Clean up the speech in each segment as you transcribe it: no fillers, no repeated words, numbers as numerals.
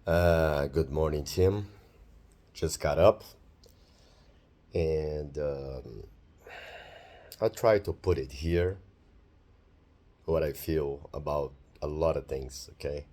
Good morning, Tim. Just got up and I try to put it here what I feel about a lot of things, okay?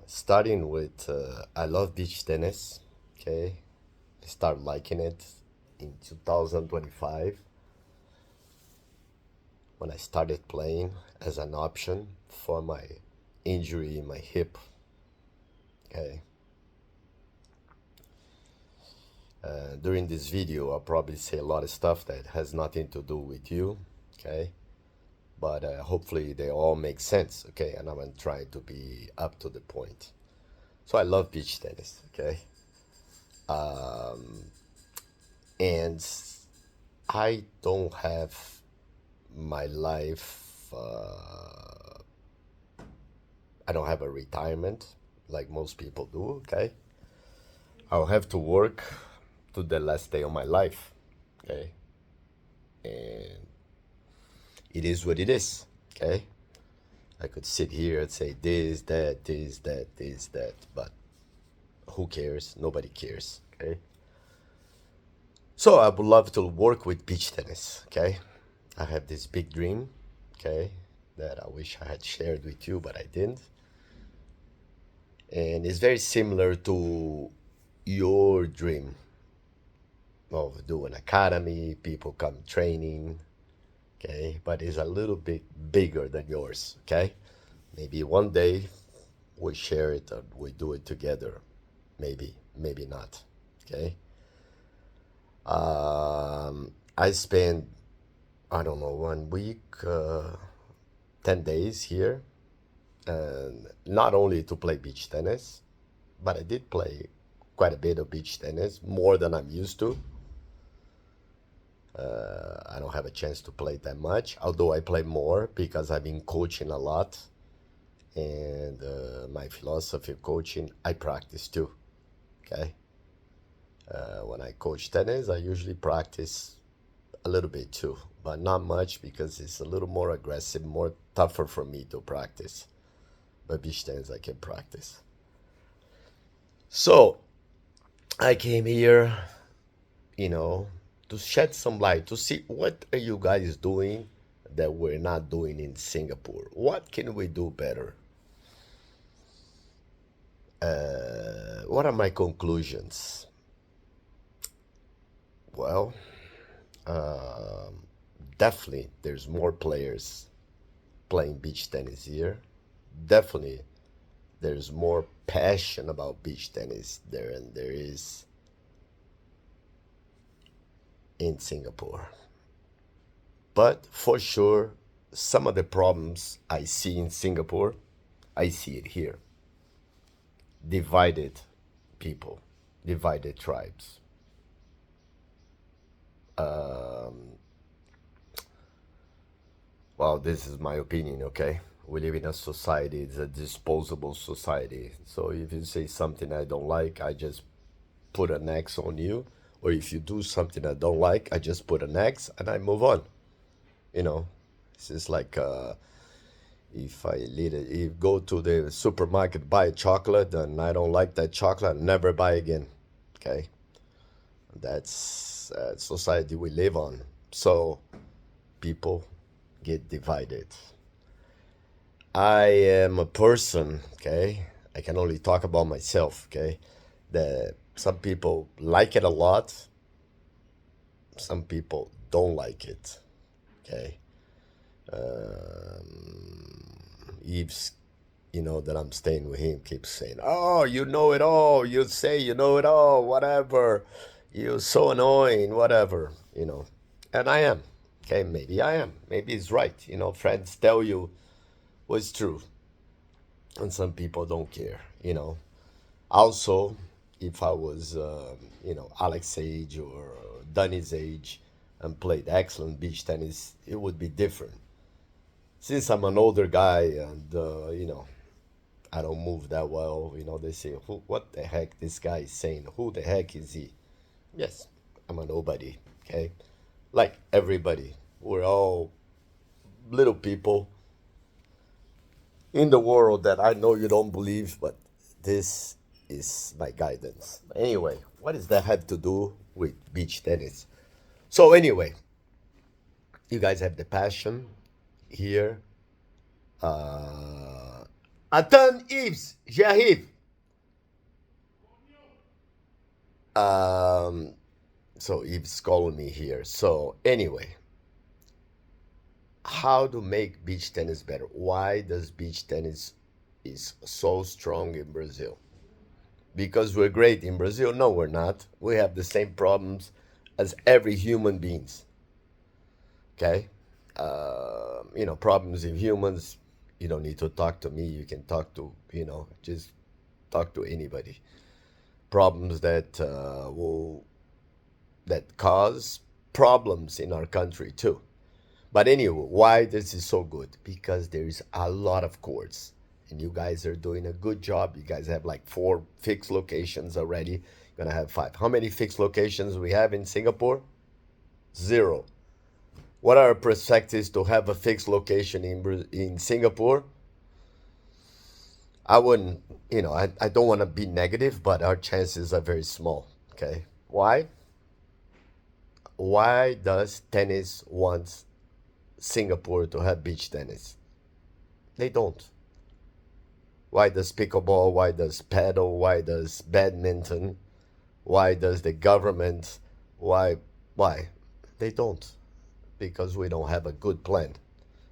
Starting with I love beach tennis, okay? I started liking it in 2025 when I started playing as an option for my injury in my hip, okay? During this video, I'll probably say a lot of stuff that has nothing to do with you, okay? But hopefully they all make sense, okay? And I'm gonna try to be up to the point. So I love beach tennis, okay? And I don't have my life, I don't have a retirement like most people do, okay? I'll have to work to the last day of my life, okay? And it is what it is, okay? I could sit here and say this, that, but who cares? Nobody cares, okay? So I would love to work with beach tennis, okay? I have this big dream, okay, that I wish I had shared with you, but I didn't. And it's very similar to your dream of doing academy, people come training, okay? But it's a little bit bigger than yours, okay? Maybe one day we share it or we do it together. Maybe, maybe not, okay? I spent, I don't know, 1 week, 10 days here, and not only to play beach tennis, but I did play quite a bit of beach tennis, more than I'm used to. I don't have a chance to play that much, although I play more because I've been coaching a lot. And my philosophy of coaching, I practice too, okay? When I coach tennis, I usually practice a little bit too, but not much because it's a little more aggressive, more tougher for me to practice. But beach tennis, I can practice. So I came here, you know, to shed some light to see what are you guys doing that we're not doing in Singapore. What can we do better? What are my conclusions? Well, definitely there's more players playing beach tennis here. Definitely there's more passion about beach tennis there and there is in Singapore. But for sure, some of the problems I see in Singapore, I see it here. Divided people, divided tribes. Well, this is my opinion, okay? We live in a society, it's a disposable society. So if you say something I don't like, I just put an X on you. Or if you do something I don't like, I just put an X and I move on. You know, it's just like if I if go to the supermarket, buy a chocolate, and I don't like that chocolate, never buy again. Okay, that's society we live on. So people get divided. I am a person, okay? I can only talk about myself, okay? That some people like it a lot, some people don't like it, okay? Eve's, that I'm staying with him keeps saying, "Oh, you know it all. You say you know it all, whatever. You're so annoying, whatever, you know." And I am, okay? Maybe I am. Maybe he's right. Friends tell you what's true, and some people don't care, Also, if I was, Alex's age or Danny's age and played excellent beach tennis, it would be different. Since I'm an older guy and, I don't move that well, they say, what the heck this guy is saying? Who the heck is he? Yes, I'm a nobody, okay? Like everybody. We're all little people in the world that I know you don't believe, but this is my guidance. Anyway, what does that have to do with beach tennis? So anyway, you guys have the passion here. Atan Ives, j'arrive. Um, so Ives calling me here. So anyway, how to make beach tennis better? Why does beach tennis is so strong in Brazil? Because we're great in Brazil? No, we're not. We have the same problems as every human beings. Okay, problems in humans. You don't need to talk to me. You can talk to just talk to anybody. Problems that cause problems in our country too. But anyway, why this is so good? Because there is a lot of courts, and you guys are doing a good job. You guys have like 4 fixed locations already. You're gonna have 5. How many fixed locations we have in Singapore? 0. What are our perspectives to have a fixed location in Singapore? I wouldn't, I don't want to be negative, but our chances are very small. Okay, why? Why does tennis want Singapore to have beach tennis? They don't. Why does pickleball? Why does paddle? Why does badminton? Why does the government? Why? Why? They don't. Because we don't have a good plan.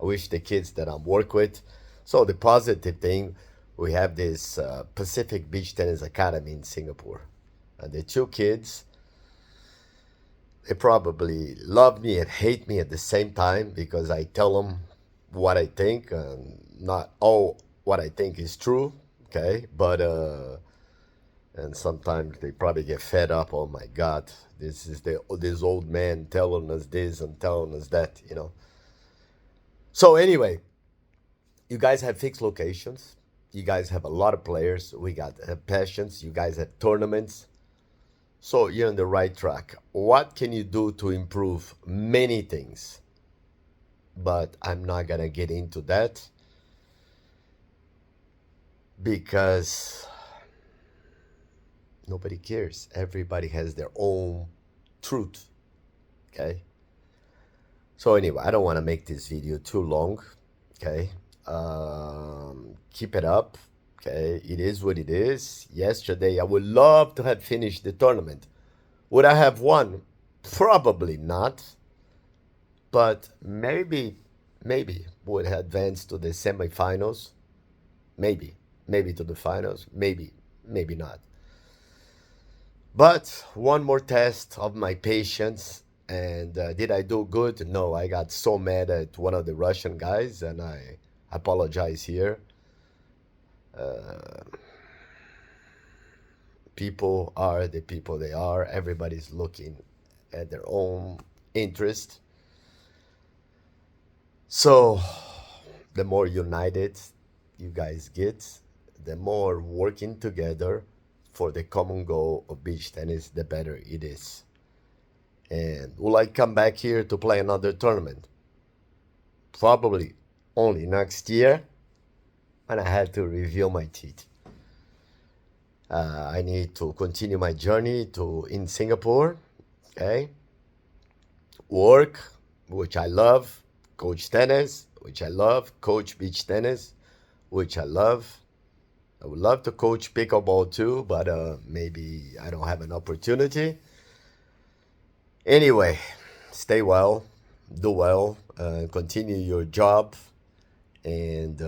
I wish the kids that I'm work with. So the positive thing, we have this Pacific Beach Tennis Academy in Singapore. And the 2 kids, they probably love me and hate me at the same time because I tell them what I think, and not all what I think is true. Okay, but and sometimes they probably get fed up. Oh my God, this old man telling us this and telling us that. So anyway, you guys have fixed locations. You guys have a lot of players. We got passions. You guys have tournaments. So you're on the right track. What can you do to improve? Many things, but I'm not gonna get into that because nobody cares. Everybody has their own truth. Okay. So anyway, I don't want to make this video too long. Okay. Keep it up. Okay. It is what it is. Yesterday, I would love to have finished the tournament. Would I have won? Probably not. But maybe would have advanced to the semifinals. Maybe to the finals. Maybe not. But one more test of my patience. And did I do good? No, I got so mad at one of the Russian guys, and I apologize here. People are the people they are. Everybody's looking at their own interest. So, the more united you guys get, the more working together for the common goal of beach tennis, the better it is. And will I come back here to play another tournament? Probably only next year when I had to reveal my teeth. I need to continue my journey to in Singapore, okay? Work, which I love, coach tennis, which I love, coach beach tennis, which I love. I would love to coach pickleball too, but maybe I don't have an opportunity. Anyway, stay well, do well, continue your job, and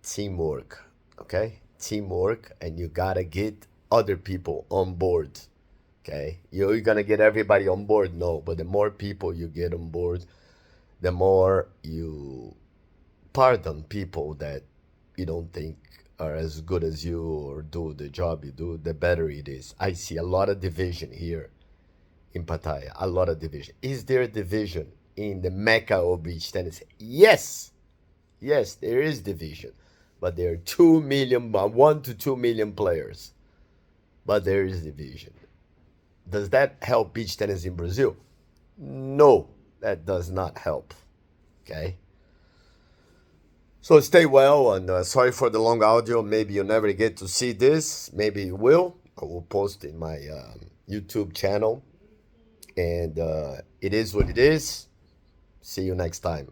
teamwork. Okay, teamwork, and you gotta get other people on board. Okay, you're gonna get everybody on board, no, but the more people you get on board, the more you pardon people that you don't think are as good as you or do the job you do, the better it is. I see a lot of division here in Pattaya, a lot of division. Is there a division in the Mecca of beach tennis? Yes, yes, there is division, but there are 2 million, 1 to 2 million players, but there is division. Does that help beach tennis in Brazil? No, that does not help. Okay. So stay well, and sorry for the long audio. Maybe you never get to see this. Maybe you will. I will post in my YouTube channel, and it is what it is. See you next time.